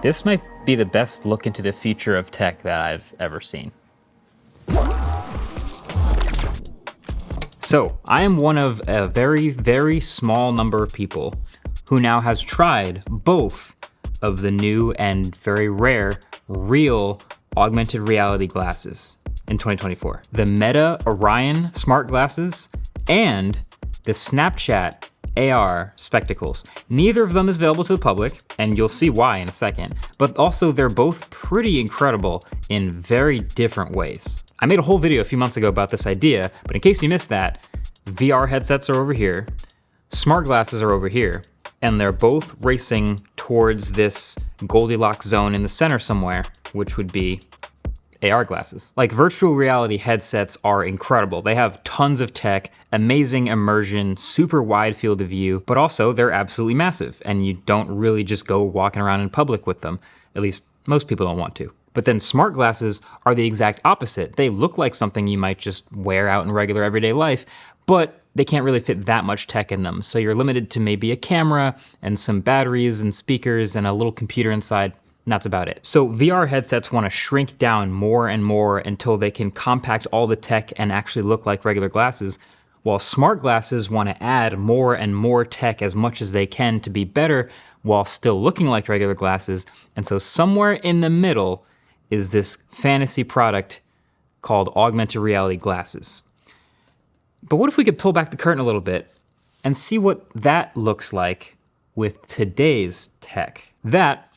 This might be the best look into the future of tech that I've ever seen. So, I am one of a very, very small number of people who now has tried both of the new and very rare real augmented reality glasses in 2024. The Meta Orion smart glasses and the Snapchat AR spectacles. Neither of them is available to the public, and you'll see why in a second, but also they're both pretty incredible in very different ways. I made a whole video a few months ago about this idea, but in case you missed that, VR headsets are over here, smart glasses are over here, and they're both racing towards this Goldilocks zone in the center somewhere, which would be AR glasses. Like, virtual reality headsets are incredible. They have tons of tech, amazing immersion, super wide field of view, but also they're absolutely massive, and you don't really just go walking around in public with them. At least most people don't want to. But then smart glasses are the exact opposite. They look like something you might just wear out in regular everyday life, but they can't really fit that much tech in them. So you're limited to maybe a camera and some batteries and speakers and a little computer inside. And that's about it. So VR headsets want to shrink down more and more until they can compact all the tech and actually look like regular glasses, while smart glasses want to add more and more tech as much as they can to be better while still looking like regular glasses. And so somewhere in the middle is this fantasy product called augmented reality glasses. But what if we could pull back the curtain a little bit and see what that looks like with today's tech? That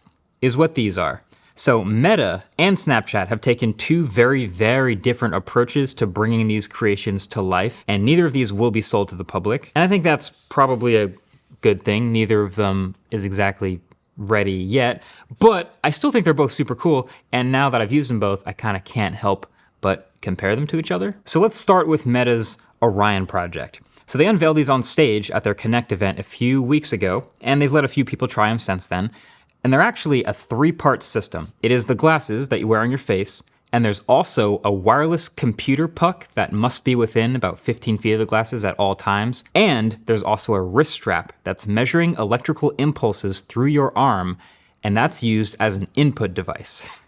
is what these are. So Meta and Snapchat have taken two very, very different approaches to bringing these creations to life, and neither of these will be sold to the public. And I think that's probably a good thing. Neither of them is exactly ready yet, but I still think they're both super cool, and now that I've used them both, I kind of can't help but compare them to each other. So let's start with Meta's Orion project. So they unveiled these on stage at their Connect event a few weeks ago, and they've let a few people try them since then. And they're actually a three-part system. It is the glasses that you wear on your face, and there's also a wireless computer puck that must be within about 15 feet of the glasses at all times. And there's also a wrist strap that's measuring electrical impulses through your arm, and that's used as an input device.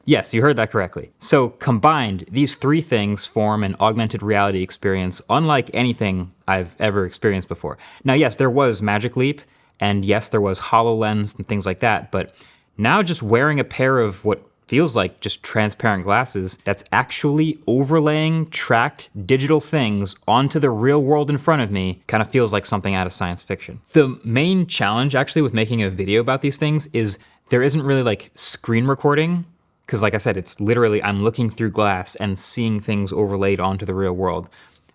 Yes, you heard that correctly. So combined, these three things form an augmented reality experience unlike anything I've ever experienced before. Now, yes, there was Magic Leap, and yes, there was HoloLens and things like that, but now just wearing a pair of what feels like just transparent glasses that's actually overlaying tracked digital things onto the real world in front of me kind of feels like something out of science fiction. The main challenge actually with making a video about these things is there isn't really like screen recording, because like I said, it's literally I'm looking through glass and seeing things overlaid onto the real world,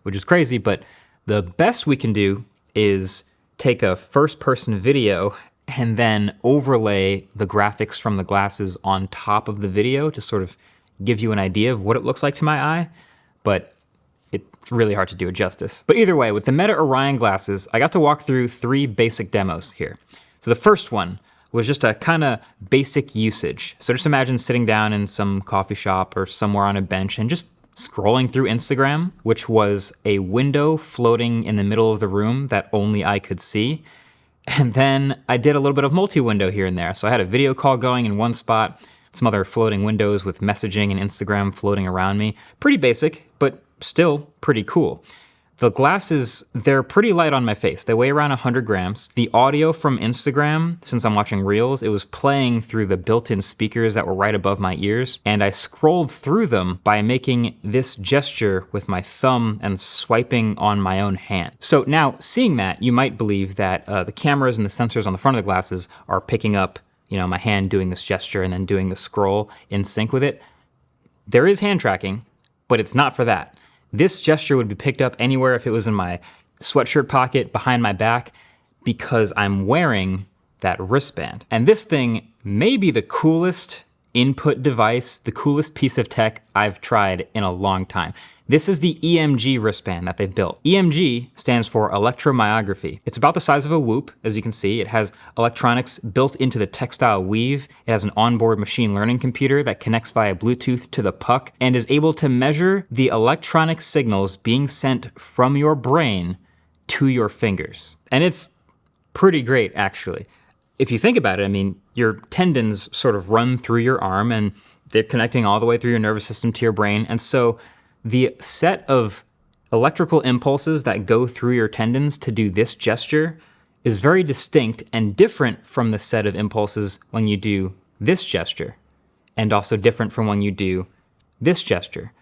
which is crazy, but the best we can do is take a first-person video and then overlay the graphics from the glasses on top of the video to sort of give you an idea of what it looks like to my eye, but it's really hard to do it justice. But either way, with the Meta Orion glasses, I got to walk through three basic demos here. So the first one was just a kind of basic usage. So just imagine sitting down in some coffee shop or somewhere on a bench and just scrolling through Instagram, which was a window floating in the middle of the room that only I could see. And then I did a little bit of multi-window here and there. So I had a video call going in one spot, some other floating windows with messaging and Instagram floating around me. Pretty basic, but still pretty cool. The glasses, they're pretty light on my face. They weigh around 100 grams. The audio from Instagram, since I'm watching Reels, it was playing through the built-in speakers that were right above my ears, and I scrolled through them by making this gesture with my thumb and swiping on my own hand. So now, seeing that, you might believe that the cameras and the sensors on the front of the glasses are picking up, my hand doing this gesture and then doing the scroll in sync with it. There is hand tracking, but it's not for that. This gesture would be picked up anywhere if it was in my sweatshirt pocket, behind my back, because I'm wearing that wristband. And this thing may be the coolest input device, the coolest piece of tech I've tried in a long time. This is the EMG wristband that they've built. EMG stands for electromyography. It's about the size of a Whoop, as you can see. It has electronics built into the textile weave. It has an onboard machine learning computer that connects via Bluetooth to the puck and is able to measure the electronic signals being sent from your brain to your fingers. And it's pretty great, actually. If you think about it, I mean, your tendons sort of run through your arm and they're connecting all the way through your nervous system to your brain. And so the set of electrical impulses that go through your tendons to do this gesture is very distinct and different from the set of impulses when you do this gesture, and also different from when you do this gesture.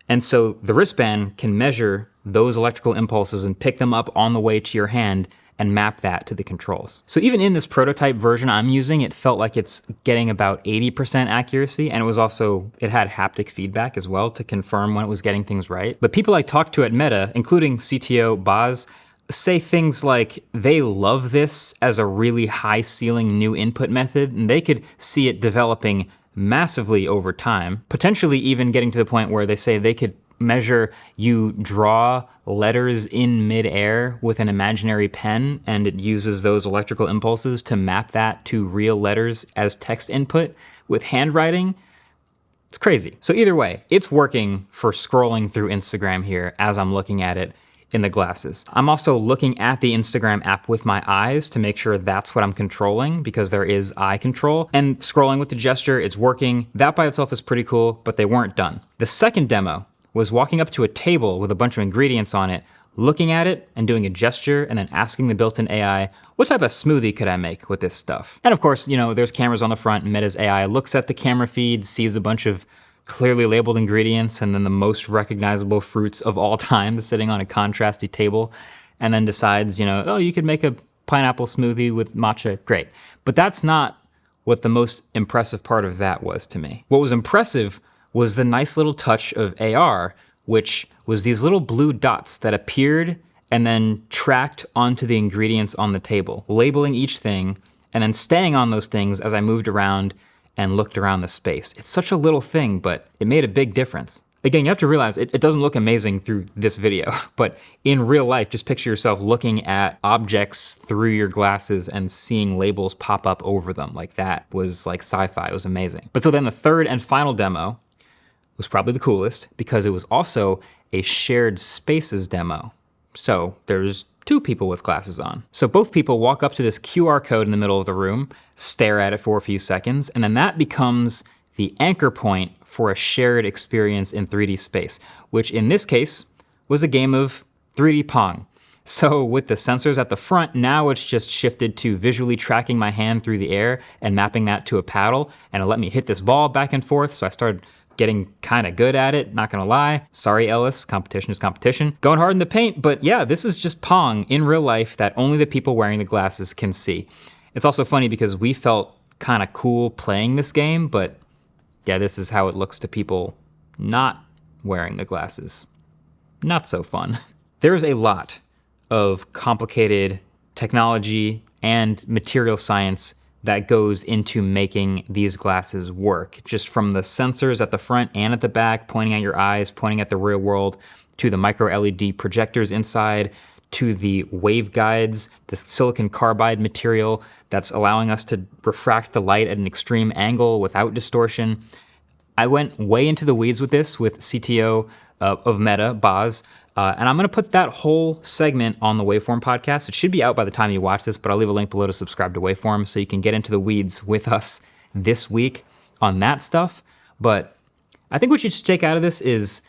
And so the wristband can measure those electrical impulses and pick them up on the way to your hand and map that to the controls. So even in this prototype version I'm using, it felt like it's getting about 80% accuracy, and it had haptic feedback as well to confirm when it was getting things right. But people I talked to at Meta, including CTO Boz, say things like they love this as a really high ceiling new input method, and they could see it developing massively over time, potentially even getting to the point where they say they could measure you draw letters in midair with an imaginary pen, and it uses those electrical impulses to map that to real letters as text input with handwriting. It's crazy. So either way, it's working for scrolling through Instagram here as I'm looking at it in the glasses. I'm also looking at the Instagram app with my eyes to make sure that's what I'm controlling, because there is eye control. And scrolling with the gesture, it's working. That by itself is pretty cool, but they weren't done. The second demo was walking up to a table with a bunch of ingredients on it, looking at it and doing a gesture, and then asking the built-in AI, what type of smoothie could I make with this stuff? And of course, there's cameras on the front, and Meta's AI looks at the camera feed, sees a bunch of clearly labeled ingredients, and then the most recognizable fruits of all time sitting on a contrasty table, and then decides, you could make a pineapple smoothie with matcha. Great. But that's not what the most impressive part of that was to me. What was impressive was the nice little touch of AR, which was these little blue dots that appeared and then tracked onto the ingredients on the table, labeling each thing, and then staying on those things as I moved around and looked around the space. It's such a little thing, but it made a big difference. Again, you have to realize it doesn't look amazing through this video, but in real life, just picture yourself looking at objects through your glasses and seeing labels pop up over them. Like that was like sci-fi, it was amazing. But so then the third and final demo was probably the coolest because it was also a shared spaces demo. So there's two people with glasses on. So both people walk up to this QR code in the middle of the room, stare at it for a few seconds, and then that becomes the anchor point for a shared experience in 3D space, which in this case was a game of 3D Pong. So with the sensors at the front, now it's just shifted to visually tracking my hand through the air and mapping that to a paddle, and it let me hit this ball back and forth, so I started getting kind of good at it, not gonna lie. Sorry, Ellis, competition is competition. Going hard in the paint, but yeah, this is just Pong in real life that only the people wearing the glasses can see. It's also funny because we felt kind of cool playing this game, but yeah, this is how it looks to people not wearing the glasses. Not so fun. There is a lot of complicated technology and material science that goes into making these glasses work. Just from the sensors at the front and at the back, pointing at your eyes, pointing at the real world, to the micro LED projectors inside, to the waveguides, the silicon carbide material that's allowing us to refract the light at an extreme angle without distortion. I went way into the weeds with this with CTO of Meta, Boz, and I'm gonna put that whole segment on the Waveform podcast. It should be out by the time you watch this, but I'll leave a link below to subscribe to Waveform so you can get into the weeds with us this week on that stuff. But I think what you should take out of this is,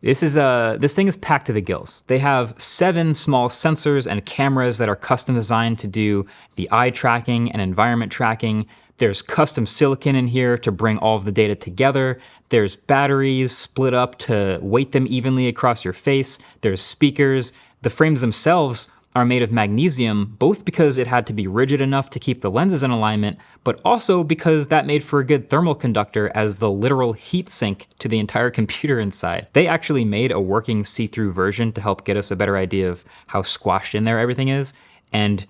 this thing is packed to the gills. They have 7 small sensors and cameras that are custom designed to do the eye tracking and environment tracking. There's custom silicon in here to bring all of the data together. There's batteries split up to weight them evenly across your face. There's speakers. The frames themselves are made of magnesium, both because it had to be rigid enough to keep the lenses in alignment, but also because that made for a good thermal conductor as the literal heat sink to the entire computer inside. They actually made a working see-through version to help get us a better idea of how squashed in there everything is, and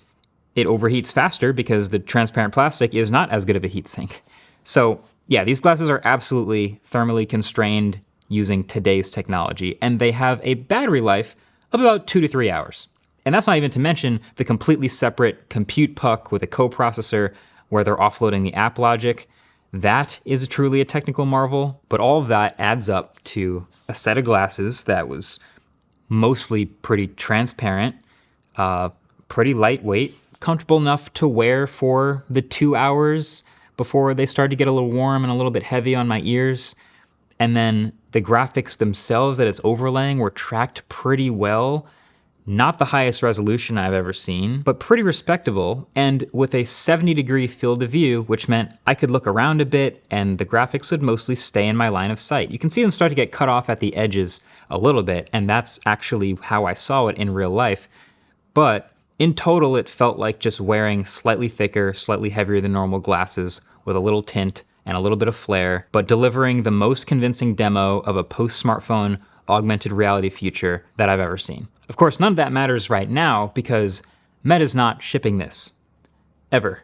it overheats faster because the transparent plastic is not as good of a heat sink. So yeah, these glasses are absolutely thermally constrained. using today's technology, and they have a battery life of about 2 to 3 hours. And that's not even to mention the completely separate compute puck with a coprocessor where they're offloading the app logic. That is truly a technical marvel, but all of that adds up to a set of glasses that was mostly pretty transparent, pretty lightweight, comfortable enough to wear for the 2 hours before they started to get a little warm and a little bit heavy on my ears. And then the graphics themselves that it's overlaying were tracked pretty well. Not the highest resolution I've ever seen, but pretty respectable, and with a 70-degree field of view, which meant I could look around a bit and the graphics would mostly stay in my line of sight. You can see them start to get cut off at the edges a little bit, and that's actually how I saw it in real life. But in total, it felt like just wearing slightly thicker, slightly heavier than normal glasses with a little tint and a little bit of flare, but delivering the most convincing demo of a post-smartphone augmented reality future that I've ever seen. Of course, none of that matters right now because Meta's not shipping this. Ever.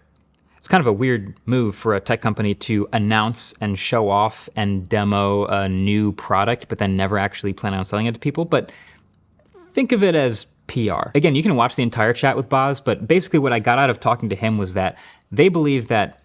It's kind of a weird move for a tech company to announce and show off and demo a new product, but then never actually plan on selling it to people. But think of it as PR. Again, you can watch the entire chat with Boz, but basically what I got out of talking to him was that they believe that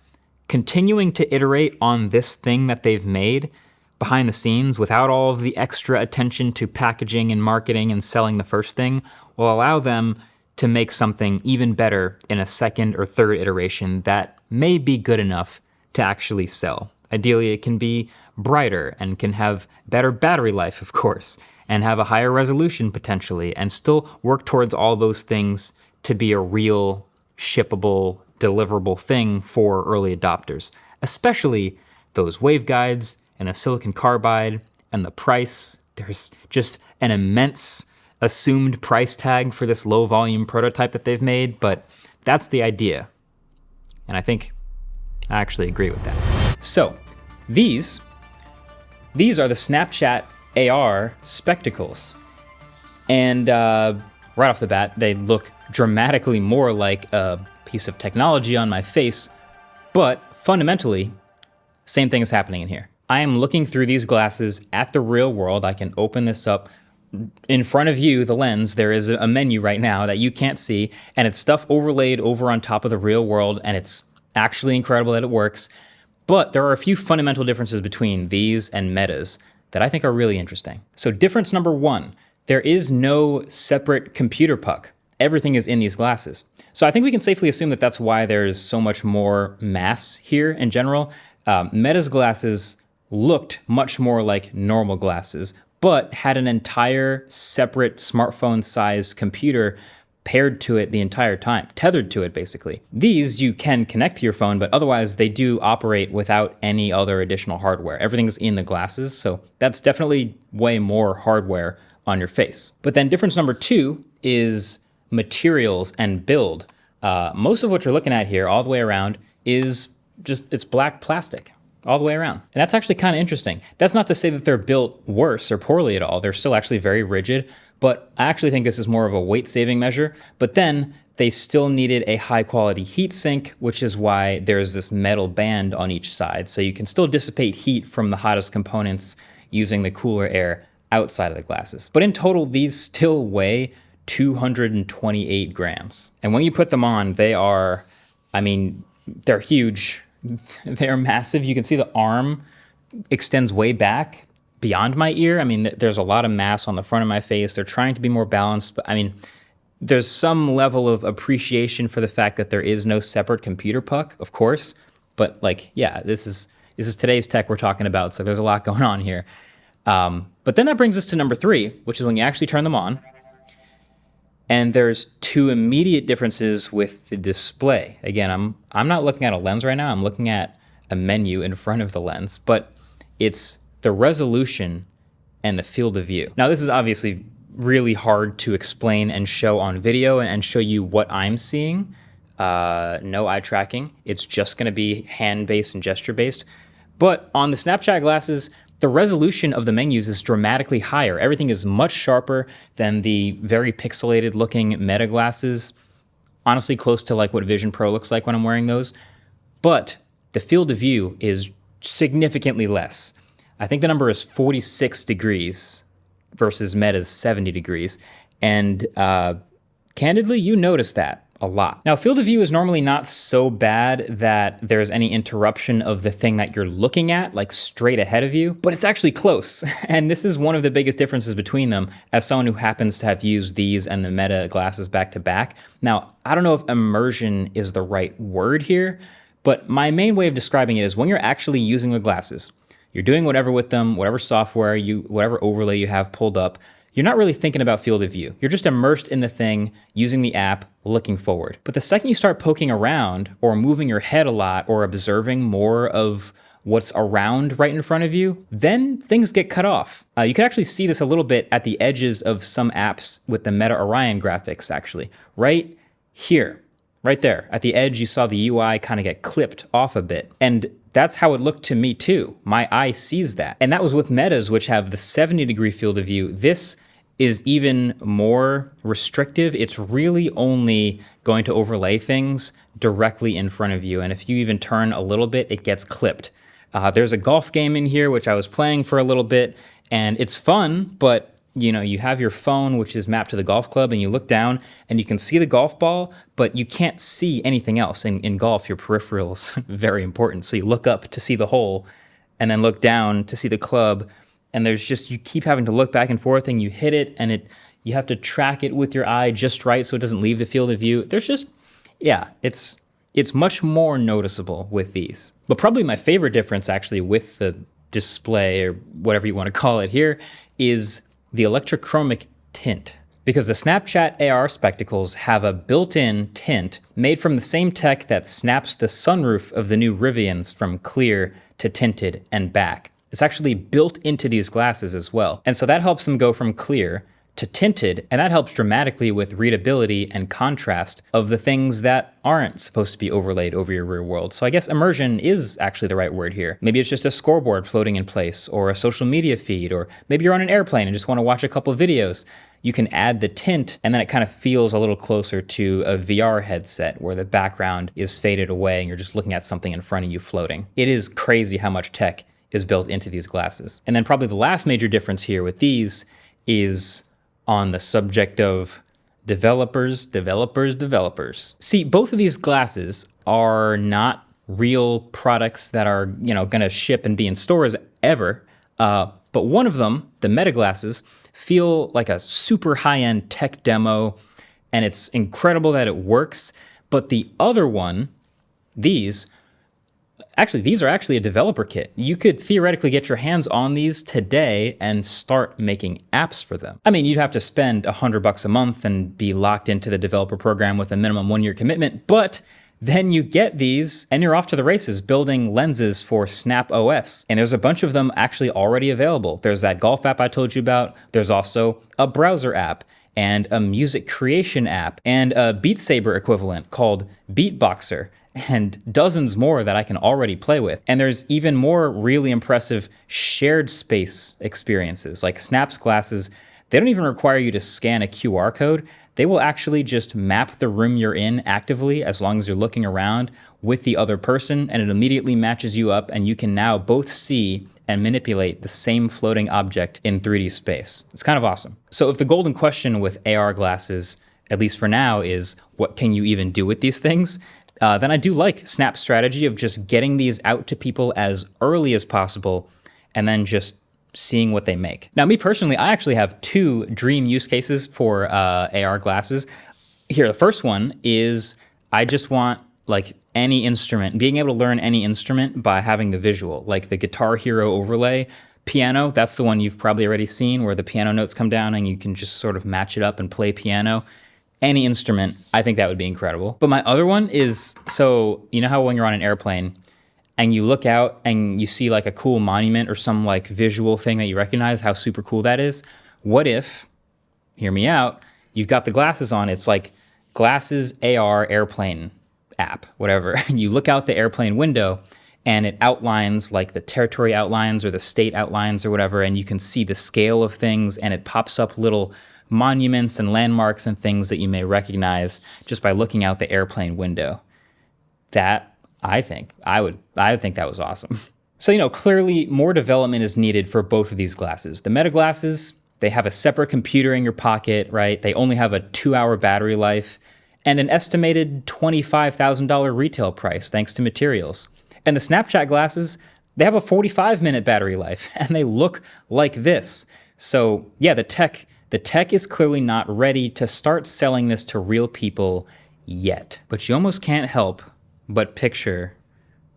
continuing to iterate on this thing that they've made behind the scenes without all of the extra attention to packaging and marketing and selling the first thing will allow them to make something even better in a second or third iteration that may be good enough to actually sell. Ideally, it can be brighter and can have better battery life, of course, and have a higher resolution potentially, and still work towards all those things to be a real, shippable, deliverable thing for early adopters, especially those waveguides and a silicon carbide and the price. There's just an immense assumed price tag for this low volume prototype that they've made, but that's the idea. And I think I actually agree with that. So these are the Snapchat AR spectacles. And right off the bat, they look dramatically more like a piece of technology on my face, but fundamentally, same thing is happening in here. I am looking through these glasses at the real world. I can open this up. In front of you, the lens, there is a menu right now that you can't see, and it's stuff overlaid over on top of the real world, and it's actually incredible that it works. But there are a few fundamental differences between these and Meta's that I think are really interesting. So difference number one, there is no separate computer puck. Everything is in these glasses. So I think we can safely assume that that's why there's so much more mass here in general. Meta's glasses looked much more like normal glasses, but had an entire separate smartphone-sized computer paired to it the entire time, tethered to it basically. These you can connect to your phone, but otherwise they do operate without any other additional hardware. Everything's in the glasses, so that's definitely way more hardware on your face. But then difference number two is materials and build. Most of what you're looking at here all the way around is just, it's black plastic all the way around. And that's actually kind of interesting. That's not to say that they're built worse or poorly at all. They're still actually very rigid, but I actually think this is more of a weight saving measure. But then they still needed a high quality heat sink, which is why there's this metal band on each side. So you can still dissipate heat from the hottest components using the cooler air outside of the glasses. But in total, these still weigh 228 grams. And when you put them on, they are, I mean, they're huge. They're massive. You can see the arm extends way back beyond my ear. I mean, there's a lot of mass on the front of my face. They're trying to be more balanced, but I mean, there's some level of appreciation for the fact that there is no separate computer puck, of course. But like, yeah, this is today's tech we're talking about, so there's a lot going on here. But then that brings us to number three, which is when you actually turn them on. And there's two immediate differences with the display. Again, I'm not looking at a lens right now. I'm looking at a menu in front of the lens, but it's the resolution and the field of view. Now, this is obviously really hard to explain and show on video and show you what I'm seeing. No eye tracking. It's just going to be hand-based and gesture-based. But on the Snapchat glasses, the resolution of the menus is dramatically higher. Everything is much sharper than the very pixelated looking Meta glasses. Honestly, close to like what Vision Pro looks like when I'm wearing those. But the field of view is significantly less. I think the number is 46 degrees versus Meta's 70 degrees. And candidly, you notice that a lot. Now, field of view is normally not so bad that there's any interruption of the thing that you're looking at, like straight ahead of you, but it's actually close. And this is one of the biggest differences between them as someone who happens to have used these and the Meta glasses back to back. Now, I don't know if immersion is the right word here, but my main way of describing it is when you're actually using the glasses, you're doing whatever with them, whatever software, whatever overlay you have pulled up, you're not really thinking about field of view. You're just immersed in the thing, using the app, looking forward. But the second you start poking around or moving your head a lot or observing more of what's around right in front of you, then things get cut off. You can actually see this a little bit at the edges of some apps with the Meta Orion graphics, actually. Right here, right there. At the edge, you saw the UI kind of get clipped off a bit. And that's how it looked to me too. My eye sees that. And that was with Metas, which have the 70-degree field of view. This is even more restrictive. It's really only going to overlay things directly in front of you. And if you even turn a little bit, it gets clipped. There's a golf game in here, which I was playing for a little bit, and it's fun, but you have your phone, which is mapped to the golf club, and you look down and you can see the golf ball, but you can't see anything else. In golf, your peripheral is very important. So you look up to see the hole and then look down to see the club. And you keep having to look back and forth and you hit it and you have to track it with your eye just right so it doesn't leave the field of view. It's much more noticeable with these. But probably my favorite difference actually with the display or whatever you want to call it here is the electrochromic tint. Because the Snapchat AR spectacles have a built-in tint made from the same tech that snaps the sunroof of the new Rivians from clear to tinted and back. It's actually built into these glasses as well. And so that helps them go from clear to tinted, and that helps dramatically with readability and contrast of the things that aren't supposed to be overlaid over your rear world. So I guess immersion is actually the right word here. Maybe it's just a scoreboard floating in place, or a social media feed, or maybe you're on an airplane and just want to watch a couple of videos. You can add the tint, and then it kind of feels a little closer to a VR headset where the background is faded away and you're just looking at something in front of you floating. It is crazy how much tech is built into these glasses. And then probably the last major difference here with these is on the subject of developers. See, both of these glasses are not real products that are, gonna ship and be in stores ever. But one of them, the Meta glasses, feel like a super high-end tech demo, and it's incredible that it works. But the other one, these are actually a developer kit. You could theoretically get your hands on these today and start making apps for them. I mean, you'd have to spend $100 a month and be locked into the developer program with a minimum 1-year commitment, but then you get these and you're off to the races building lenses for Snap OS. And there's a bunch of them actually already available. There's that golf app I told you about. There's also a browser app and a music creation app and a Beat Saber equivalent called Beatboxer, and dozens more that I can already play with. And there's even more really impressive shared space experiences, like Snap's glasses. They don't even require you to scan a QR code. They will actually just map the room you're in actively as long as you're looking around with the other person, and it immediately matches you up, and you can now both see and manipulate the same floating object in 3D space. It's kind of awesome. So if the golden question with AR glasses, at least for now, is what can you even do with these things? Then I do like Snap's strategy of just getting these out to people as early as possible and then just seeing what they make. Now, me personally, I actually have 2 dream use cases for AR glasses. Here, the first one is I just want any instrument, being able to learn any instrument by having the visual, like the Guitar Hero overlay. Piano, that's the one you've probably already seen where the piano notes come down and you can just sort of match it up and play piano. Any instrument, I think that would be incredible. But my other one is, so you know how when you're on an airplane and you look out and you see a cool monument or some visual thing that you recognize, how super cool that is? What if, hear me out, you've got the glasses on, it's like glasses AR airplane app, whatever. You look out the airplane window and it outlines the territory outlines or the state outlines or whatever, and you can see the scale of things, and it pops up little monuments and landmarks and things that you may recognize just by looking out the airplane window. That, I think that was awesome. So, clearly more development is needed for both of these glasses. The Meta glasses, they have a separate computer in your pocket, right? They only have a 2-hour battery life and an estimated $25,000 retail price thanks to materials. And the Snapchat glasses, they have a 45-minute battery life and they look like this. So yeah, the tech is clearly not ready to start selling this to real people yet. But you almost can't help but picture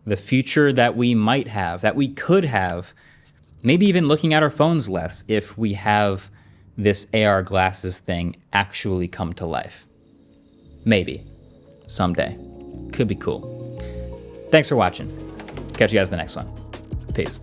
the future that we might have, that we could have, maybe even looking at our phones less if we have this AR glasses thing actually come to life. Maybe. Someday. Could be cool. Thanks for watching. Catch you guys in the next one. Peace.